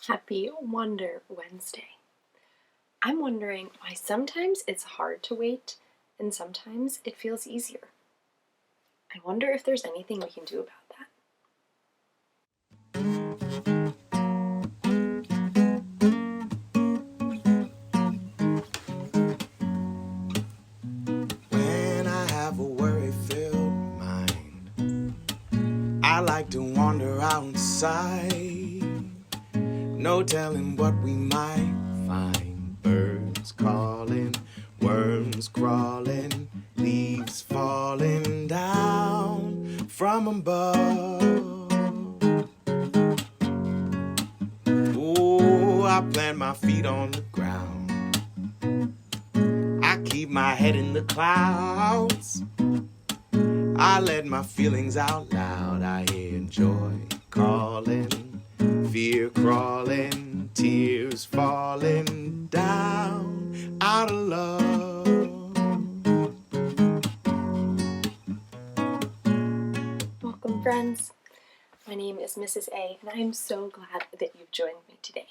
Happy Wonder Wednesday. I'm wondering why sometimes it's hard to wait and sometimes it feels easier. I wonder if there's anything we can do about that. When I have a worry-filled mind, I like to wander outside. No telling what we might find. Birds calling, worms crawling, leaves falling down from above. Oh, I plant my feet on the ground. I keep my head in the clouds. I let my feelings out loud. I hear joy calling, fear crawling, tears falling down out of love. Welcome, friends. My name is Mrs. A, and I am so glad that you've joined me today.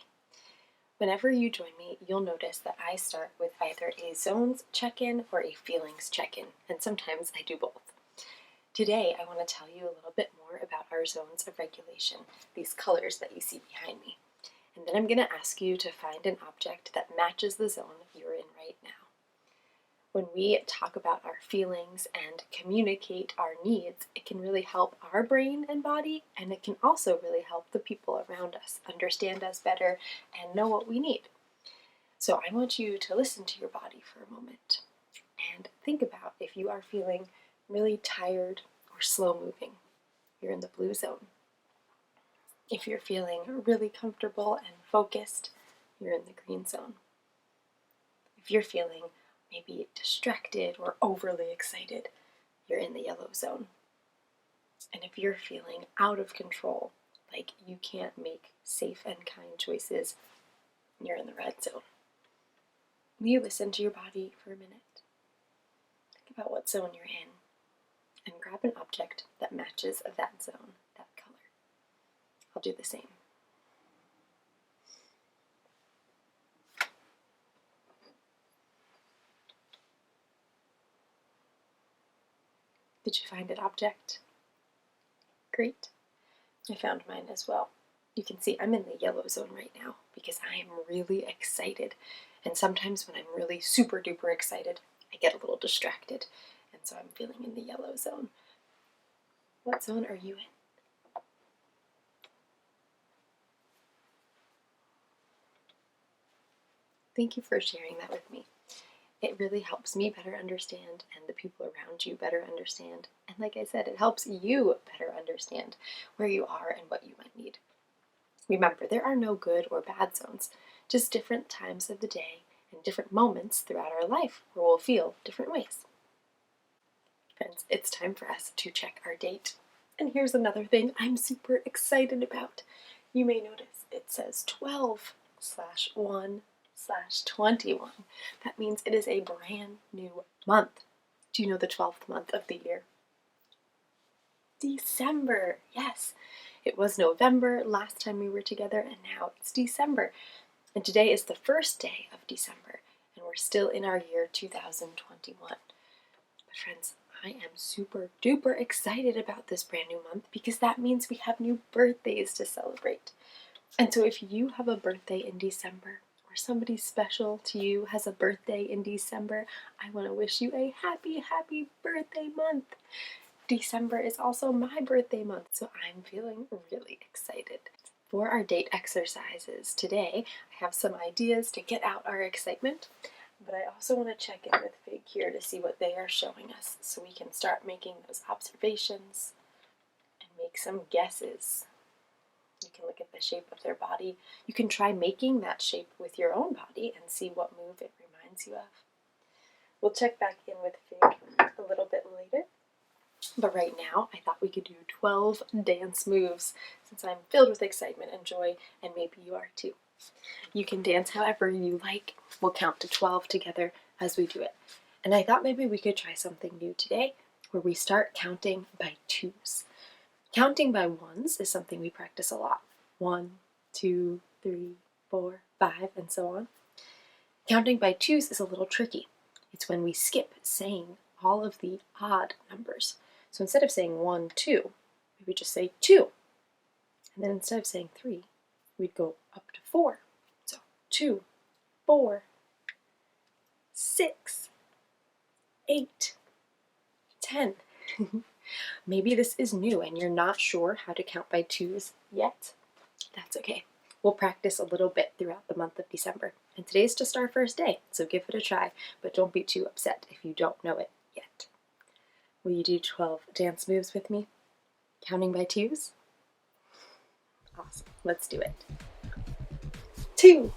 Whenever you join me, you'll notice that I start with either a zones check-in or a feelings check-in, and sometimes I do both. Today, I want to tell you a little bit more about our zones of regulation, these colors that you see behind me. And then I'm going to ask you to find an object that matches the zone you're in right now. When we talk about our feelings and communicate our needs, it can really help our brain and body, and it can also really help the people around us understand us better and know what we need. So I want you to listen to your body for a moment and think about if you are feeling really tired or slow moving. You're in the blue zone. If you're feeling really comfortable and focused, you're in the green zone. If you're feeling maybe distracted or overly excited, you're in the yellow zone. And if you're feeling out of control, like you can't make safe and kind choices, you're in the red zone. Will you listen to your body for a minute? Think about what zone you're in and grab an object that matches that zone, that color. I'll do the same. Did you find an object? Great. I found mine as well. You can see I'm in the yellow zone right now because I am really excited. And sometimes when I'm really super duper excited, I get a little distracted. And so I'm feeling in the yellow zone. What zone are you in? Thank you for sharing that with me. It really helps me better understand and the people around you better understand. And like I said, it helps you better understand where you are and what you might need. Remember, there are no good or bad zones, just different times of the day and different moments throughout our life where we'll feel different ways. Friends, it's time for us to check our date. And here's another thing I'm super excited about. You may notice it says 12/1/21. That means it is a brand new month. Do you know the 12th month of the year? December. Yes. It was November last time we were together, and now it's December. And today is the first day of December, and we're still in our year 2021. But friends, I am super duper excited about this brand new month because that means we have new birthdays to celebrate. And so if you have a birthday in December, or somebody special to you has a birthday in December, I want to wish you a happy, happy birthday month. December is also my birthday month, so I'm feeling really excited. For our date exercises today, I have some ideas to get out our excitement, but I also want to check in with Fig here to see what they are showing us so we can start making those observations and make some guesses. You can look at the shape of their body. You can try making that shape with your own body and see what move it reminds you of. We'll check back in with Fig a little bit later. But right now, I thought we could do 12 dance moves since I'm filled with excitement and joy, and maybe you are too. You can dance however you like. We'll count to 12 together as we do it. And I thought maybe we could try something new today where we start counting by twos. Counting by ones is something we practice a lot. 1, 2, 3, 4, 5, and so on. Counting by twos is a little tricky. It's when we skip saying all of the odd numbers. So instead of saying 1, 2, we would just say 2. And then instead of saying 3, we'd go up to 4. So 2, 4, 6, 8, 10. Maybe this is new and you're not sure how to count by twos yet. That's okay. We'll practice a little bit throughout the month of December. And today's just our first day, so give it a try, but don't be too upset if you don't know it yet. Will you do 12 dance moves with me? Counting by twos? Awesome. Let's do it. 2,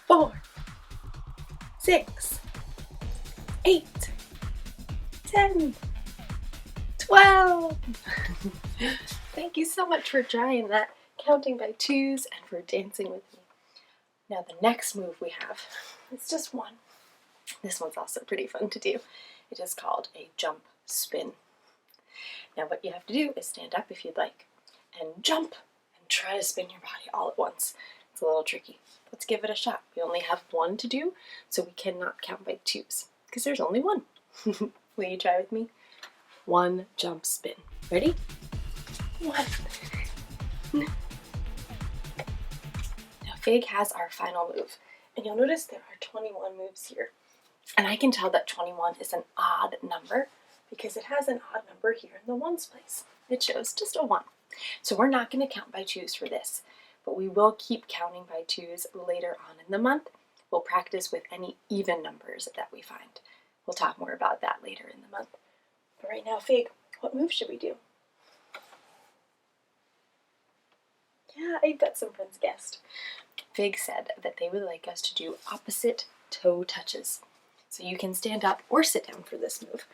4, 6, 8, 10, 12. Thank you so much for trying that, counting by twos, and for dancing with me. Now the next move we have, it's just one. This one's also pretty fun to do. It is called a jump spin. Now what you have to do is stand up if you'd like, and jump, and try to spin your body all at once. It's a little tricky. Let's give it a shot. We only have one to do, so we cannot count by twos, because there's only one. Will you try with me? 1 jump spin. Ready? 1. Now Fig has our final move, and you'll notice there are 21 moves here. And I can tell that 21 is an odd number because it has an odd number here in the ones place. It shows just a 1. So we're not going to count by twos for this, but we will keep counting by twos later on in the month. We'll practice with any even numbers that we find. We'll talk more about that later in the month. But right now, Fig, what move should we do? Yeah, I've got some friends guessed. Fig said that they would like us to do opposite toe touches. So you can stand up or sit down for this move.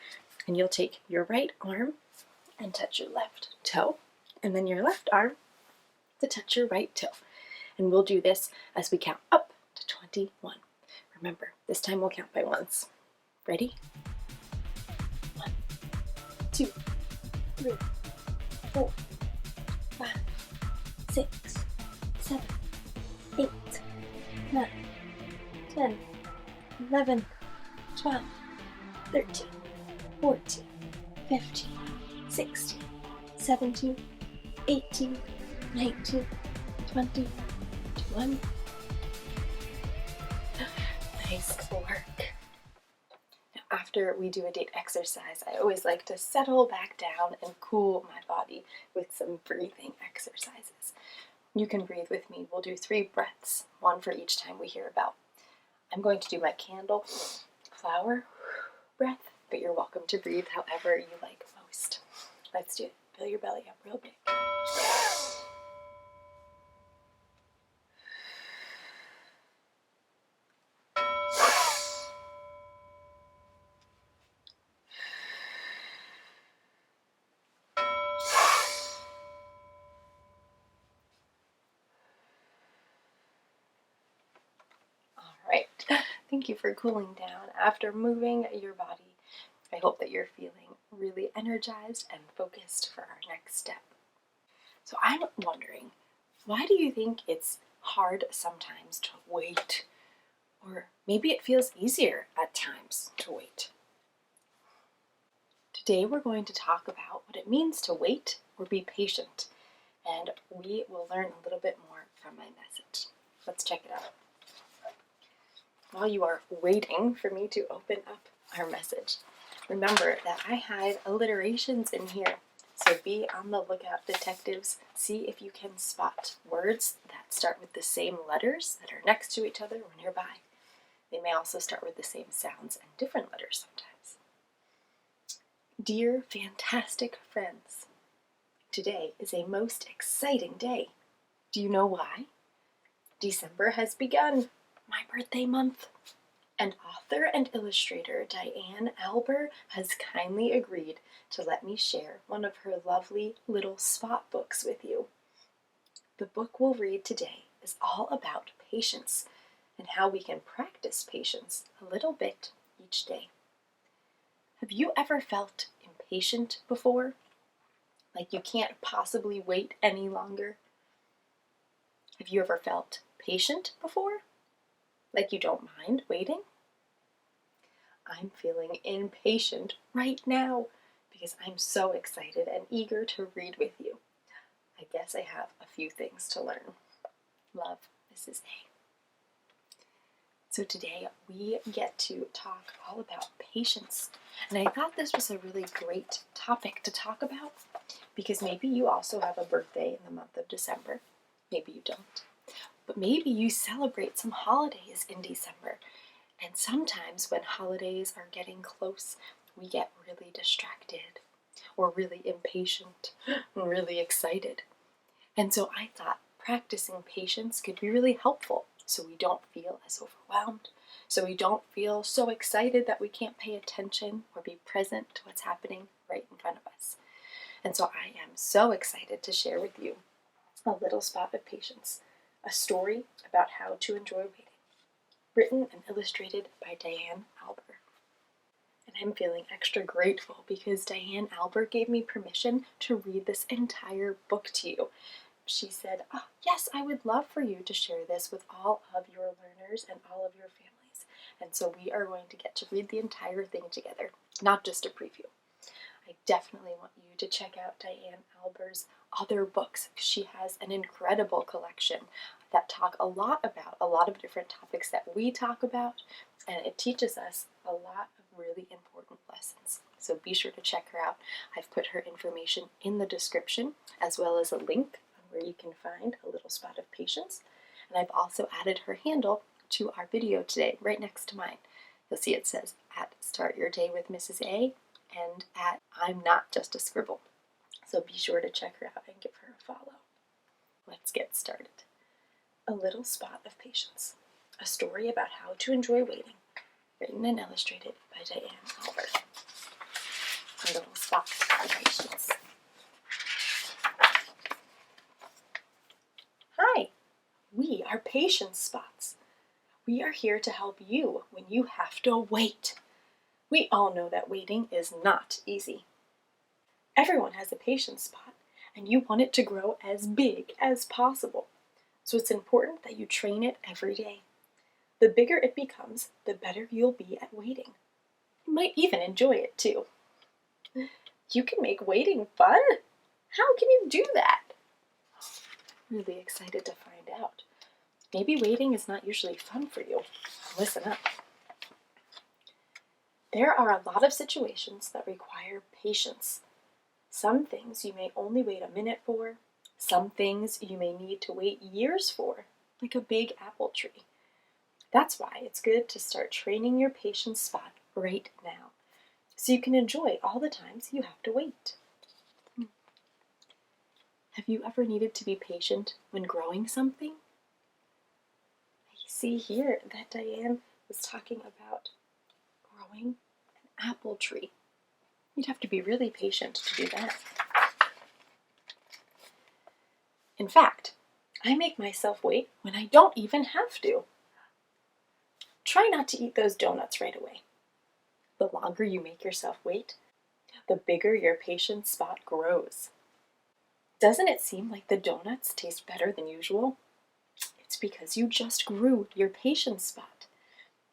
And you'll take your right arm and touch your left toe. And then your left arm to touch your right toe. And we'll do this as we count up to 21. Remember, this time we'll count by ones. Ready? 1, 2, 3, 4, 5, 6, 7, 8, 9, 10, 11, 12, 13, 14, 15, 16, 17, 18, 19, 20, 21. Nice work. Now, after we do a date exercise, I always like to settle back down and cool my body with some breathing exercises. You can breathe with me. We'll do 3 breaths, 1 for each time we hear a bell. I'm going to do my candle flower breath, but you're welcome to breathe however you like most. Let's do it. Fill your belly up real big. Thank you for cooling down after moving your body. I hope that you're feeling really energized and focused for our next step. So I'm wondering, why do you think it's hard sometimes to wait? Or maybe it feels easier at times to wait. Today we're going to talk about what it means to wait or be patient, and we will learn a little bit more from my message. Let's check it out. While you are waiting for me to open up our message, remember that I hide alliterations in here. So be on the lookout, detectives. See if you can spot words that start with the same letters that are next to each other or nearby. They may also start with the same sounds and different letters sometimes. Dear fantastic friends, today is a most exciting day. Do you know why? December has begun. My birthday month. And author and illustrator Diane Alber has kindly agreed to let me share one of her lovely little spot books with you. The book we'll read today is all about patience and how we can practice patience a little bit each day. Have you ever felt impatient before? Like you can't possibly wait any longer? Have you ever felt patient before? Like you don't mind waiting? I'm feeling impatient right now because I'm so excited and eager to read with you. I guess I have a few things to learn. Love, Mrs. A. So today we get to talk all about patience. And I thought this was a really great topic to talk about because maybe you also have a birthday in the month of December. Maybe you don't. But maybe you celebrate some holidays in December. And sometimes when holidays are getting close, we get really distracted or really impatient, really excited. And so I thought practicing patience could be really helpful so we don't feel as overwhelmed, so we don't feel so excited that we can't pay attention or be present to what's happening right in front of us. And so I am so excited to share with you A Little Spot of Patience, a story about how to enjoy waiting, written and illustrated by Diane Alber. And I'm feeling extra grateful because Diane Alber gave me permission to read this entire book to you. She said, "Oh, yes, I would love for you to share this with all of your learners and all of your families." And so we are going to get to read the entire thing together, not just a preview. I definitely want you to check out Diane Alber's other books. She has an incredible collection that talk a lot about a lot of different topics that we talk about, and it teaches us a lot of really important lessons. So be sure to check her out. I've put her information in the description, as well as a link where you can find A Little Spot of Patience. And I've also added her handle to our video today, right next to mine. You'll see it says at Start Your Day with Mrs. A and at I'm Not Just a Scribble. So be sure to check her out and give her a follow. Let's get started. A Little Spot of Patience, a story about how to enjoy waiting, written and illustrated by Diane Alber. A Little Spot of Patience. Hi, we are Patience Spots. We are here to help you when you have to wait. We all know that waiting is not easy. Everyone has a patience spot, and you want it to grow as big as possible. So it's important that you train it every day. The bigger it becomes, the better you'll be at waiting. You might even enjoy it too. You can make waiting fun? How can you do that? Really excited to find out. Maybe waiting is not usually fun for you. Listen up. There are a lot of situations that require patience. Some things you may only wait a minute for. Some things you may need to wait years for, like a big apple tree. That's why it's good to start training your patience spot right now, so you can enjoy all the times you have to wait. Have you ever needed to be patient when growing something? I see here that Diane was talking about growing an apple tree. You'd have to be really patient to do that. In fact, I make myself wait when I don't even have to. Try not to eat those donuts right away. The longer you make yourself wait, the bigger your patience spot grows. Doesn't it seem like the donuts taste better than usual? It's because you just grew your patience spot.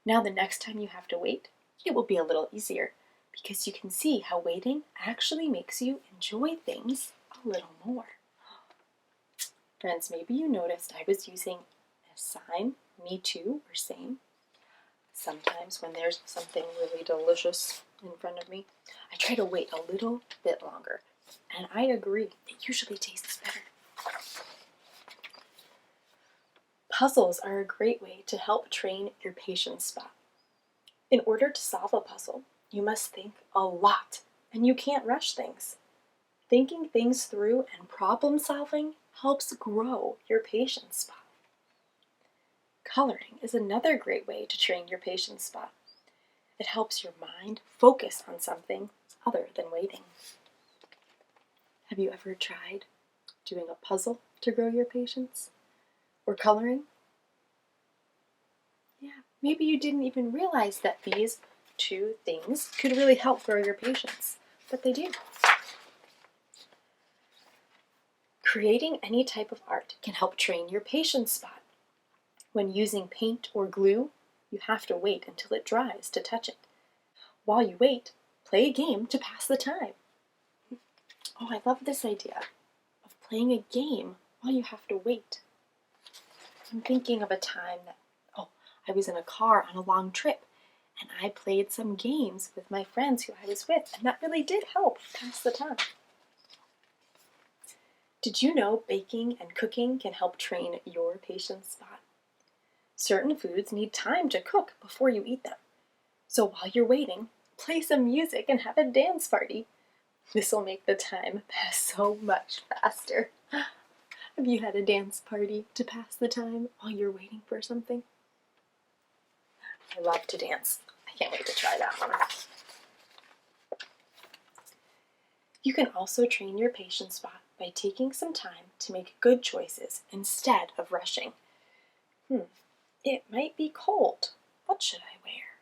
Now the next time you have to wait, it will be a little easier because you can see how waiting actually makes you enjoy things a little more. Friends, maybe you noticed I was using a sign, me too, or same. Sometimes when there's something really delicious in front of me, I try to wait a little bit longer. And I agree, it usually tastes better. Puzzles are a great way to help train your patience spot. In order to solve a puzzle, you must think a lot, and you can't rush things. Thinking things through and problem solving helps grow your patience spot. Coloring is another great way to train your patience spot. It helps your mind focus on something other than waiting. Have you ever tried doing a puzzle to grow your patience? Or coloring? Yeah, maybe you didn't even realize that these two things could really help grow your patience, but they do. Creating any type of art can help train your patience spot. When using paint or glue, you have to wait until it dries to touch it. While you wait, play a game to pass the time. Oh, I love this idea of playing a game while you have to wait. I'm thinking of a time that, I was in a car on a long trip and I played some games with my friends who I was with, and that really did help pass the time. Did you know baking and cooking can help train your patience spot? Certain foods need time to cook before you eat them. So while you're waiting, play some music and have a dance party. This will make the time pass so much faster. Have you had a dance party to pass the time while you're waiting for something? I love to dance. I can't wait to try that one. You can also train your patience spot by taking some time to make good choices instead of rushing. It might be cold. What should I wear?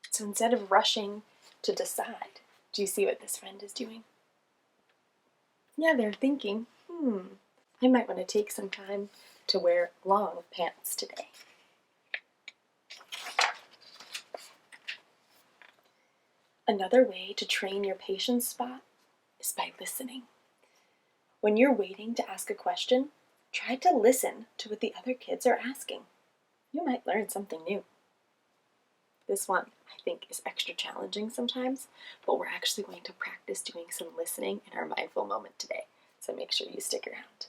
So instead of rushing to decide, do you see what this friend is doing? Yeah, they're thinking, I might want to take some time to wear long pants today. Another way to train your patience spot is by listening. When you're waiting to ask a question, try to listen to what the other kids are asking. You might learn something new. This one, I think, is extra challenging sometimes, but we're actually going to practice doing some listening in our mindful moment today, so make sure you stick around.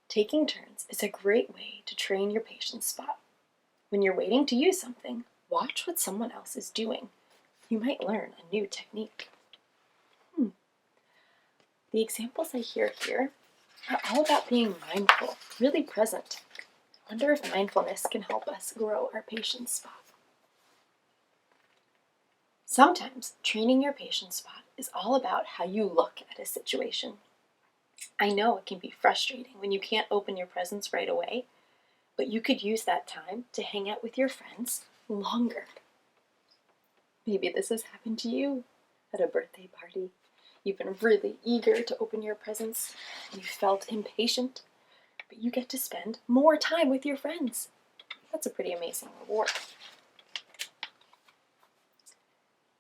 Taking turns is a great way to train your patience spot. When you're waiting to use something, watch what someone else is doing. You might learn a new technique. The examples I hear here are all about being mindful, really present. I wonder if mindfulness can help us grow our patience spot. Sometimes training your patience spot is all about how you look at a situation. I know it can be frustrating when you can't open your presents right away, but you could use that time to hang out with your friends longer. Maybe this has happened to you at a birthday party. You've been really eager to open your presents, and you felt impatient, but you get to spend more time with your friends. That's a pretty amazing reward.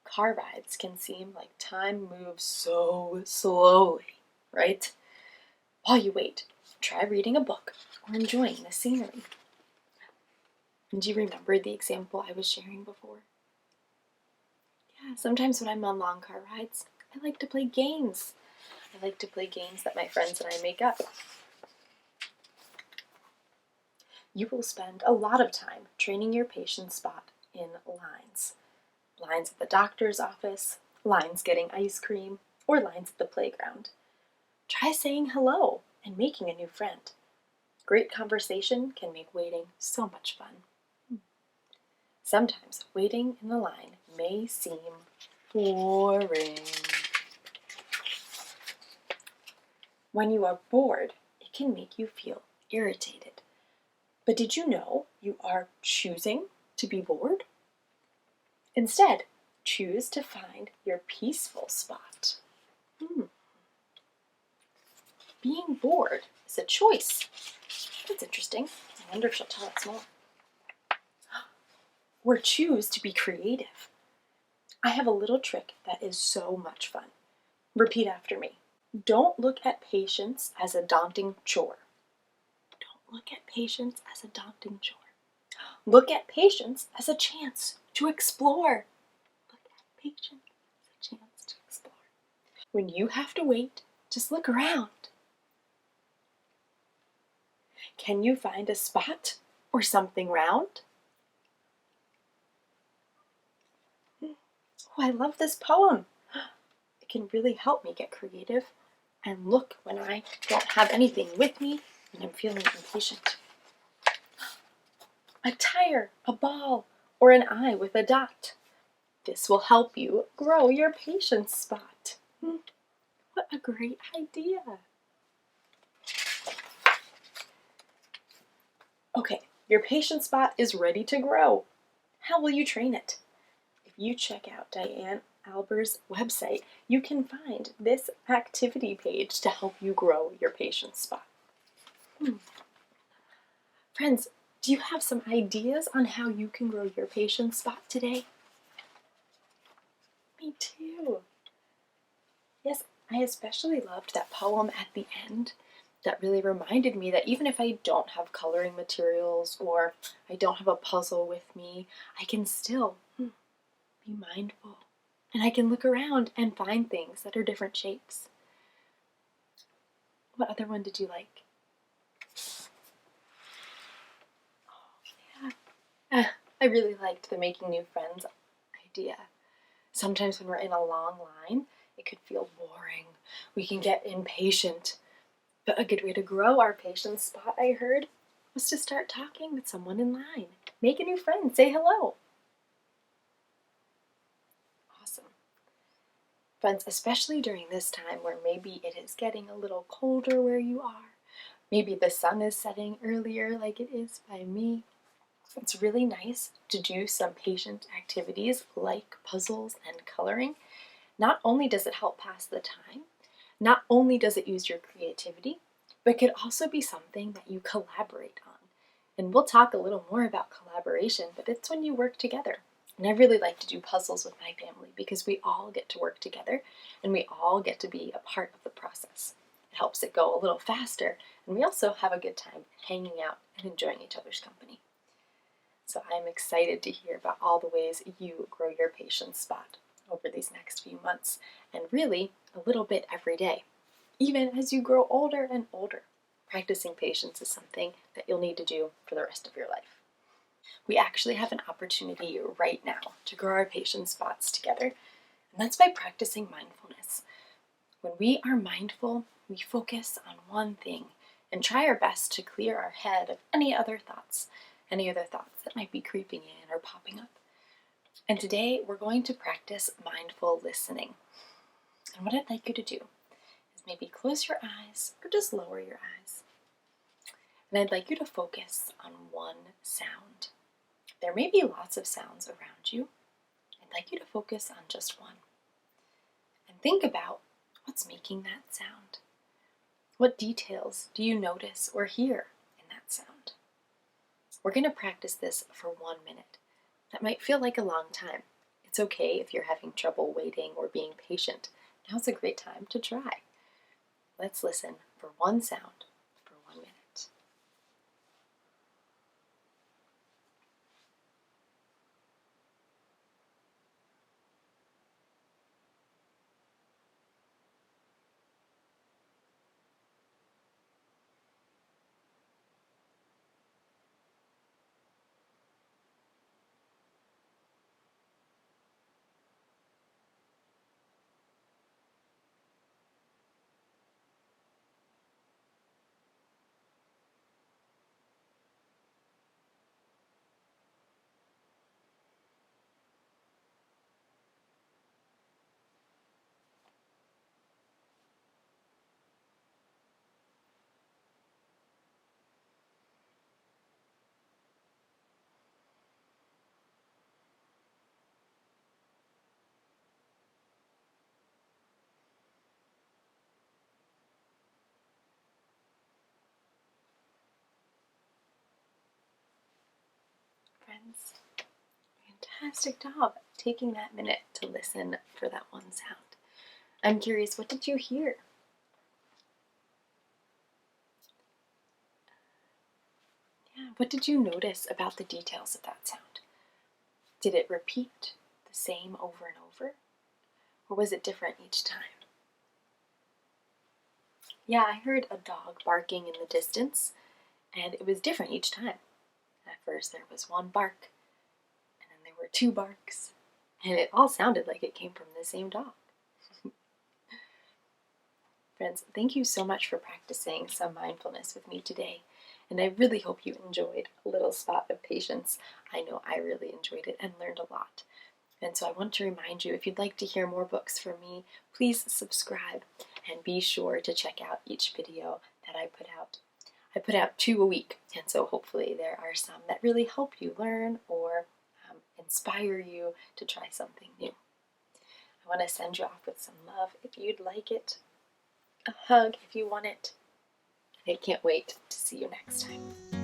Car rides can seem like time moves so slowly, right? While you wait, try reading a book or enjoying the scenery. And do you remember the example I was sharing before? Yeah, sometimes when I'm on long car rides, I like to play games. I like to play games that my friends and I make up. You will spend a lot of time training your patience spot in lines. Lines at the doctor's office, lines getting ice cream, or lines at the playground. Try saying hello and making a new friend. Great conversation can make waiting so much fun. Sometimes waiting in the line may seem boring. When you are bored, it can make you feel irritated. But did you know you are choosing to be bored? Instead, choose to find your peaceful spot. Being bored is a choice. That's interesting. I wonder if she'll tell us more. Or choose to be creative. I have a little trick that is so much fun. Repeat after me. Don't look at patience as a daunting chore. Don't look at patience as a daunting chore. Look at patience as a chance to explore. Look at patience as a chance to explore. When you have to wait, just look around. Can you find a spot or something round? Oh, I love this poem. It can really help me get creative and look when I don't have anything with me and I'm feeling impatient. A tire, a ball, or an eye with a dot. This will help you grow your patience spot. What a great idea. Okay, your patience spot is ready to grow. How will you train it? If you check out Diane Alber's website, you can find this activity page to help you grow your patience spot. Friends, do you have some ideas on how you can grow your patience spot today? Me too. Yes, I especially loved that poem at the end that really reminded me that even if I don't have coloring materials or I don't have a puzzle with me, I can still be mindful. And I can look around and find things that are different shapes. What other one did you like? Oh, yeah. I really liked the making new friends idea. Sometimes when we're in a long line, it could feel boring. We can get impatient. But a good way to grow our patience spot, I heard, was to start talking with someone in line. Make a new friend. Say hello. Awesome. Friends, especially during this time where maybe it is getting a little colder where you are, maybe the sun is setting earlier like it is by me, it's really nice to do some patient activities like puzzles and coloring. Not only does it help pass the time, not only does it use your creativity, but it could also be something that you collaborate on. And we'll talk a little more about collaboration, but it's when you work together. And I really like to do puzzles with my family because we all get to work together and we all get to be a part of the process. It helps it go a little faster, and we also have a good time hanging out and enjoying each other's company. So I'm excited to hear about all the ways you grow your patience spot over these next few months, and really a little bit every day. Even as you grow older and older, practicing patience is something that you'll need to do for the rest of your life. We actually have an opportunity right now to grow our patience spots together, and that's by practicing mindfulness. When we are mindful, we focus on one thing and try our best to clear our head of any other thoughts that might be creeping in or popping up. And today we're going to practice mindful listening. And what I'd like you to do is maybe close your eyes or just lower your eyes. And I'd like you to focus on one sound. There may be lots of sounds around you. I'd like you to focus on just one. And think about what's making that sound. What details do you notice or hear in that sound? We're going to practice this for 1 minute. That might feel like a long time. It's okay if you're having trouble waiting or being patient. Now's a great time to try. Let's listen for one sound for 1 minute. Friends, fantastic job taking that minute to listen for that one sound. I'm curious, what did you hear? Yeah, what did you notice about the details of that sound? Did it repeat the same over and over? Or was it different each time? Yeah, I heard a dog barking in the distance, and it was different each time. At first there was one bark, and then there were two barks, and it all sounded like it came from the same dog. Friends, thank you so much for practicing some mindfulness with me today, and I really hope you enjoyed a little spot of patience. I know I really enjoyed it and learned a lot. And so I want to remind you, if you'd like to hear more books from me, please subscribe and be sure to check out each video that I put out. I put out 2 a week, and so hopefully there are some that really help you learn or inspire you to try something new. want to send you off with some love if you'd like it, a hug if you want it. I can't wait to see you next time.